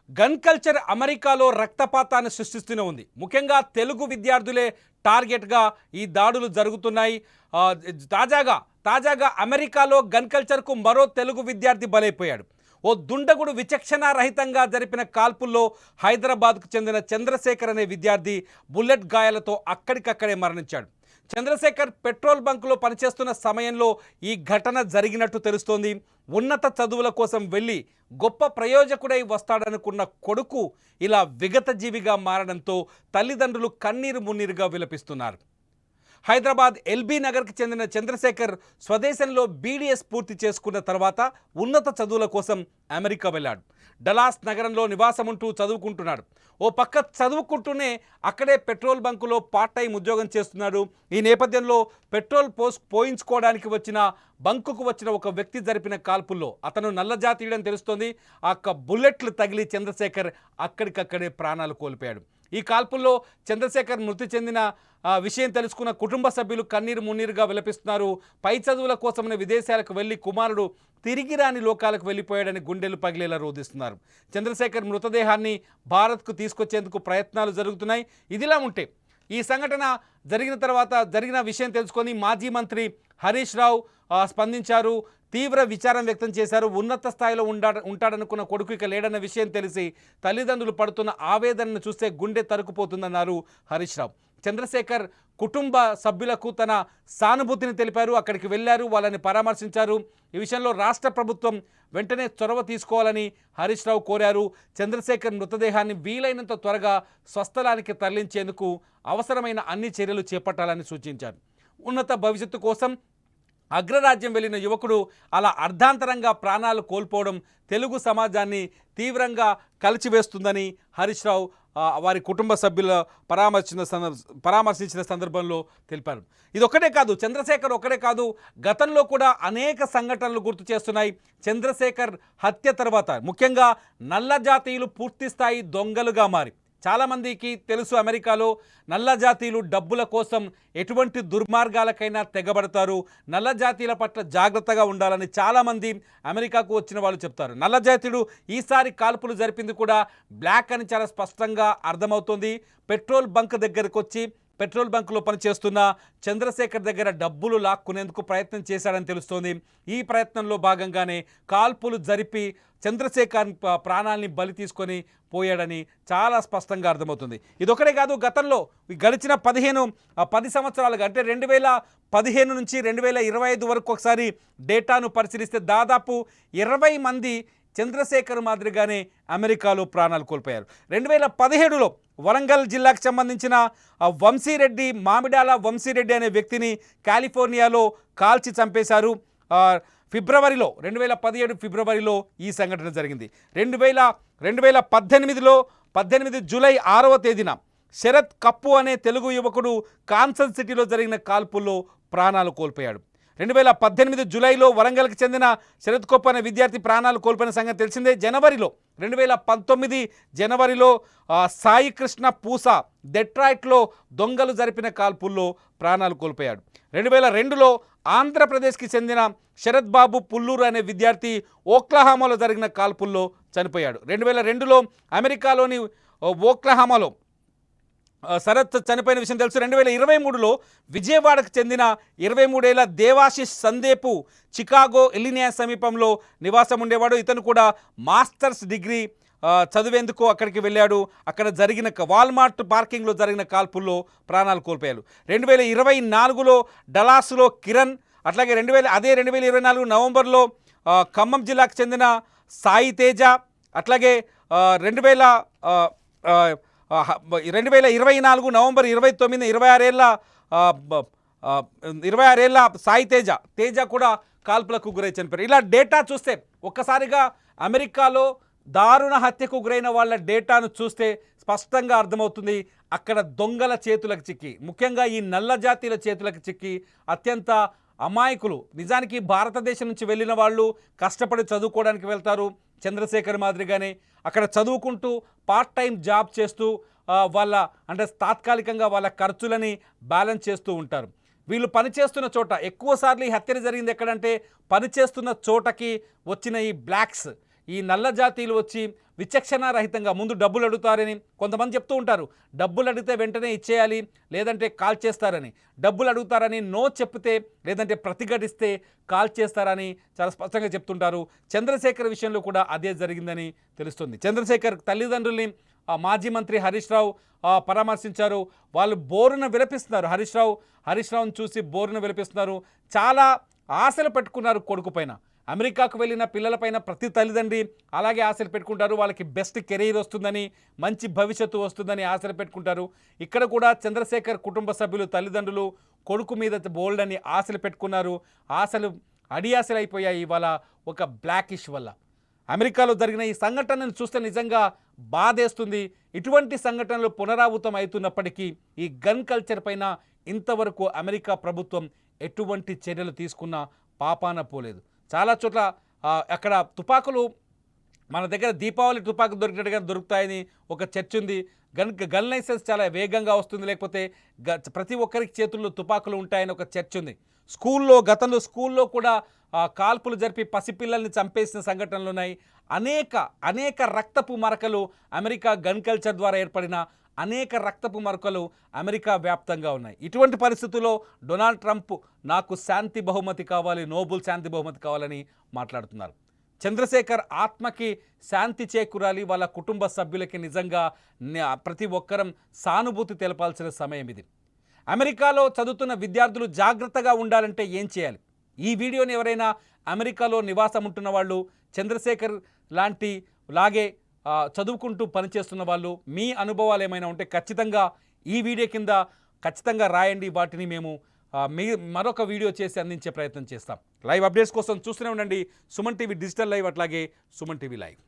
Gun culture అమెరికాలో రక్తపాతాన్ని సృష్టిస్తూనే ఉంది. ముఖ్యంగా తెలుగు విద్యార్థులే టార్గెట్గా ఈ దాడులు జరుగుతున్నాయి. తాజాగా అమెరికాలో గన్ కల్చర్కు మరో తెలుగు విద్యార్థి బలైపోయాడు. ఓ దుండగుడు విచక్షణారహితంగా జరిపిన కాల్పుల్లో హైదరాబాద్కు చెందిన చంద్రశేఖర్ అనే విద్యార్థి బుల్లెట్ గాయాలతో అక్కడికక్కడే మరణించాడు. చంద్రశేఖర్ పెట్రోల్ బంకులో పనిచేస్తున్న సమయంలో ఈ ఘటన జరిగినట్టు తెలుస్తోంది. ఉన్నత చదువుల కోసం వెళ్ళి గొప్ప ప్రయోజకుడై వస్తాడనుకున్న కొడుకు ఇలా విగతజీవిగా మారడంతో తల్లిదండ్రులు కన్నీరు మున్నీరుగా విలపిస్తున్నారు. హైదరాబాద్ ఎల్బీ నగర్కి చెందిన చంద్రశేఖర్ స్వదేశంలో బీడీఎస్ పూర్తి చేసుకున్న తర్వాత ఉన్నత చదువుల కోసం అమెరికా వెళ్ళాడు. డలాస్ నగరంలో నివాసముంటూ చదువుకుంటున్నాడు. ఓ పక్క చదువుకుంటూనే అక్కడే పెట్రోల్ బంకులో పార్ట్ టైం ఉద్యోగం చేస్తున్నాడు. ఈ నేపథ్యంలో పెట్రోల్ పోయించుకోవడానికి బంకుకు వచ్చిన ఒక వ్యక్తి జరిపిన కాల్పుల్లో అతను నల్లజాతీయుడని తెలుస్తోంది. ఆ బుల్లెట్లు తగిలి చంద్రశేఖర్ అక్కడికక్కడే ప్రాణాలు కోల్పోయాడు. ఈ కాల్పుల్లో చంద్రశేఖర్ మృతి చెందిన విషయం తెలుసుకున్న కుటుంబ సభ్యులు కన్నీరు మున్నీరుగా విలపిస్తున్నారు. పై చదువుల కోసమని విదేశాలకు వెళ్లి కుమారుడు తిరిగి రాని లోకాలకు వెళ్ళిపోయాడని గుండెలు పగిలేలా రోధిస్తున్నారు. చంద్రశేఖర్ మృతదేహాన్ని భారత్కు తీసుకొచ్చేందుకు ప్రయత్నాలు జరుగుతున్నాయి. ఇదిలా ఉంటే ఈ సంఘటన జరిగిన తర్వాత జరిగిన విషయం తెలుసుకొని మాజీ మంత్రి హరీష్ రావు స్పందించారు. తీవ్ర విచారం వ్యక్తం చేశారు. ఉన్నత స్థాయిలో ఉంటాడనుకున్న కొడుకు ఇక లేడన్న విషయం తెలిసి తల్లిదండ్రులు పడుతున్న ఆవేదనను చూస్తే గుండె తరుకుపోతుందన్నారు హరీష్ రావు. చంద్రశేఖర్ కుటుంబ సభ్యులకు తన సానుభూతిని తెలిపారు. అక్కడికి వెళ్లారు, వాళ్ళని పరామర్శించారు. ఈ విషయంలో రాష్ట్ర ప్రభుత్వం వెంటనే చొరవ తీసుకోవాలని హరీష్ రావు కోరారు. చంద్రశేఖర్ మృతదేహాన్ని వీలైనంత త్వరగా స్వస్థలానికి తరలించేందుకు అవసరమైన అన్ని చర్యలు చేపట్టాలని సూచించారు. ఉన్నత భవిష్యత్తు కోసం అగ్రరాజ్యం వెళ్ళిన యువకుడు అలా అర్ధాంతరంగా ప్రాణాలు కోల్పోవడం తెలుగు సమాజాన్ని తీవ్రంగా కలిచివేస్తుందని హరీష్ రావు వారి కుటుంబ సభ్యుల పరామర్శించిన సందర్భంలో తెలిపారు. ఇదొక్కటే కాదు, చంద్రశేఖర్ ఒక్కడే కాదు, గతంలో కూడా అనేక సంఘటనలు గుర్తు చేస్తున్నాయి. చంద్రశేఖర్ హత్య తర్వాత ముఖ్యంగా నల్ల జాతీయులు పూర్తిస్థాయి దొంగలుగా మారి చాలామందికి తెలుసు, అమెరికాలో నల్ల జాతీయులు డబ్బుల కోసం ఎటువంటి దుర్మార్గాలకైనా తెగబడతారు. నల్ల జాతీయుల పట్ల జాగ్రత్తగా ఉండాలని చాలామంది అమెరికాకు వచ్చిన వాళ్ళు చెప్తారు. నల్ల జాతీయుడు ఈసారి కాల్పులు జరిపింది కూడా బ్లాక్ అని చాలా స్పష్టంగా అర్థమవుతుంది. పెట్రోల్ బంక్ దగ్గరకు వచ్చి పెట్రోల్ బంకులో పనిచేస్తున్న చంద్రశేఖర్ దగ్గర డబ్బులు లాక్కునేందుకు ప్రయత్నం చేశాడని తెలుస్తోంది. ఈ ప్రయత్నంలో భాగంగానే కాల్పులు జరిపి చంద్రశేఖర్ ప్రాణాలని బలి తీసుకొని పోయాడని చాలా స్పష్టంగా అర్థమవుతుంది. ఇదొకటే కాదు, గతంలో గడిచిన 10 సంవత్సరాలుగా అంటే 2015 నుంచి 2025 వరకు ఒకసారి డేటాను పరిశీలిస్తే దాదాపు 20 మంది చంద్రశేఖర్ మాదిరిగానే అమెరికాలో ప్రాణాలు కోల్పోయారు. 2017లో వరంగల్ జిల్లాకు సంబంధించిన వంశీరెడ్డి, మామిడాల వంశీరెడ్డి అనే వ్యక్తిని కాలిఫోర్నియాలో కాల్చి చంపేశారు. 2017 ఫిబ్రవరిలో ఈ సంఘటన జరిగింది. 2018 జూలై 6వ తేదీన శరత్ కప్పు అనే తెలుగు యువకుడు కాన్సన్ సిటీలో జరిగిన కాల్పుల్లో ప్రాణాలు కోల్పోయాడు. 2018 జూలైలో వరంగల్కి చెందిన శరత్ కప్పు అనే విద్యార్థి ప్రాణాలు కోల్పోయిన సంగతి తెలిసిందే. 2019 జనవరిలో సాయి కృష్ణ పూసా డెట్రాయిట్లో దొంగలు జరిపిన కాల్పుల్లో ప్రాణాలు కోల్పోయాడు. 2002లో ఆంధ్రప్రదేశ్కి చెందిన శరత్ బాబు పుల్లూరు అనే విద్యార్థి ఓక్లహామాలో జరిగిన కాల్పుల్లో చనిపోయాడు. 2002లో అమెరికాలోని ఓక్లహామాలో శరత్ చనిపోయిన విషయం తెలుసు. 2023లో విజయవాడకు చెందిన 23 ఏళ్ల దేవాశిష్ సందేపు చికాగో ఇల్లినాయస్ సమీపంలో నివాసం ఉండేవాడు. ఇతను కూడా మాస్టర్స్ డిగ్రీ చదివేందుకు అక్కడికి వెళ్ళాడు. అక్కడ జరిగిన వాల్మార్ట్ పార్కింగ్లో జరిగిన కాల్పుల్లో ప్రాణాలు కోల్పోయారు. 2024లో డలాస్లో కిరణ్, అట్లాగే 2024 నవంబర్లో ఖమ్మం జిల్లాకు చెందిన సాయి తేజ, అట్లాగే 2024 నవంబర్ 29 26 ఏళ్ల సాయి తేజ కూడా కాల్పులకు గురై చనిపోయారు. ఇలా డేటా చూస్తే ఒక్కసారిగా అమెరికాలో దారుణ హత్యకు గురైన వాళ్ళ డేటాను చూస్తే స్పష్టంగా అర్థమవుతుంది. అక్కడ దొంగల చేతులకు చిక్కి, ముఖ్యంగా ఈ నల్ల జాతీయుల చేతులకు చిక్కి అత్యంత అమాయకులు, నిజానికి భారతదేశం నుంచి వెళ్ళిన వాళ్ళు కష్టపడి చదువుకోవడానికి వెళ్తారు. చంద్రశేఖర్ మాదిరిగానే అక్కడ చదువుకుంటూ పార్ట్ టైం జాబ్ చేస్తూ తాత్కాలికంగా వాళ్ళ ఖర్చులని బ్యాలెన్స్ చేస్తూ ఉంటారు. వీళ్ళు పనిచేస్తున్న చోట ఎక్కువసార్లు ఈ హత్యలు జరిగింది ఎక్కడంటే పనిచేస్తున్న చోటకి వచ్చిన ఈ బ్లాక్స్, ఈ నల్ల జాతీయులు వచ్చి విచక్షణారహితంగా ముందు డబ్బులు అడుగుతారని కొంతమంది చెప్తూ ఉంటారు. డబ్బులు అడిగితే వెంటనే ఇచ్చేయాలి, లేదంటే కాల్ చేస్తారని. డబ్బులు అడుగుతారని నో చెప్తే, లేదంటే ప్రతిఘటిస్తే కాల్ చేస్తారని చాలా స్పష్టంగా చెప్తుంటారు. చంద్రశేఖర్ విషయంలో కూడా అదే జరిగిందని తెలుస్తుంది. చంద్రశేఖర్ తల్లిదండ్రుల్ని మాజీ మంత్రి హరీష్ రావు పరామర్శించారు. వాళ్ళు బోరున విలపిస్తున్నారు. హరీష్ రావును చూసి బోరున విలపిస్తున్నారు. చాలా ఆశలు పెట్టుకున్నారు కొడుకు పైన. అమెరికాకు వెళ్ళిన పిల్లలపైన ప్రతి తల్లిదండ్రి అలాగే ఆశలు పెట్టుకుంటారు. వాళ్ళకి బెస్ట్ కెరీర్ వస్తుందని, మంచి భవిష్యత్తు వస్తుందని ఆశలు పెట్టుకుంటారు. ఇక్కడ కూడా చంద్రశేఖర్ కుటుంబ సభ్యులు, తల్లిదండ్రులు కొడుకు మీద బోల్డ్ అని ఆశలు పెట్టుకున్నారు. ఆశలు అడియాశలు అయిపోయాయి ఇవాళ ఒక బ్లాకిష్ వల్ల. అమెరికాలో జరిగిన ఈ సంఘటనను చూస్తే నిజంగా బాధేస్తుంది. ఇటువంటి సంఘటనలు పునరావృతం అవుతున్నప్పటికీ ఈ గన్ కల్చర్ పైన ఇంతవరకు అమెరికా ప్రభుత్వం ఎటువంటి చర్యలు తీసుకున్నా పాపాన పోలేదు. చాలా చోట్ల అక్కడ తుపాకులు మన దగ్గర దీపావళి తుపాకులు దొరికినట్టుగా దొరుకుతాయని ఒక చర్చ ఉంది. గన్ లైసెన్స్ చాలా వేగంగా వస్తుంది, లేకపోతే ప్రతి ఒక్కరికి చేతుల్లో తుపాకులు ఉంటాయని ఒక చర్చ ఉంది. గతంలో స్కూల్లో కూడా కాల్పులు జరిపి పసిపిల్లల్ని చంపేసిన సంఘటనలు ఉన్నాయి. అనేక రక్తపు మరకలు అమెరికా గన్ కల్చర్ ద్వారా ఏర్పడిన అనేక రక్తపు మరకలు అమెరికా వ్యాప్తంగా ఉన్నాయి. ఇటువంటి పరిస్థితుల్లో డొనాల్డ్ ట్రంప్ నాకు శాంతి బహుమతి కావాలి, నోబెల్ శాంతి బహుమతి కావాలని మాట్లాడుతున్నారు. చంద్రశేఖర్ ఆత్మకి శాంతి చేకూరాలి. వాళ్ళ కుటుంబ సభ్యులకి నిజంగా ప్రతి ఒక్కరం సానుభూతి తెలపాల్సిన సమయం ఇది. అమెరికాలో చదువుతున్న విద్యార్థులు జాగ్రత్తగా ఉండాలంటే ఏం చేయాలి? ఈ వీడియోని ఎవరైనా అమెరికాలో నివాసం ఉంటున్న వాళ్ళు, చంద్రశేఖర్ లాగే చదువుకుంటూ పనిచేస్తున్న వాళ్ళు, మీ అనుభవాలు ఏమైనా ఉంటే ఖచ్చితంగా ఈ వీడియో కింద ఖచ్చితంగా రాయండి. వాటిని మేము మరొక వీడియో చేసి అందించే ప్రయత్నం చేస్తాం. లైవ్ అప్డేట్స్ కోసం చూస్తూనే ఉండండి సుమన్ టీవీ డిజిటల్ లైవ్, అట్లాగే సుమన్ టీవీ లైవ్.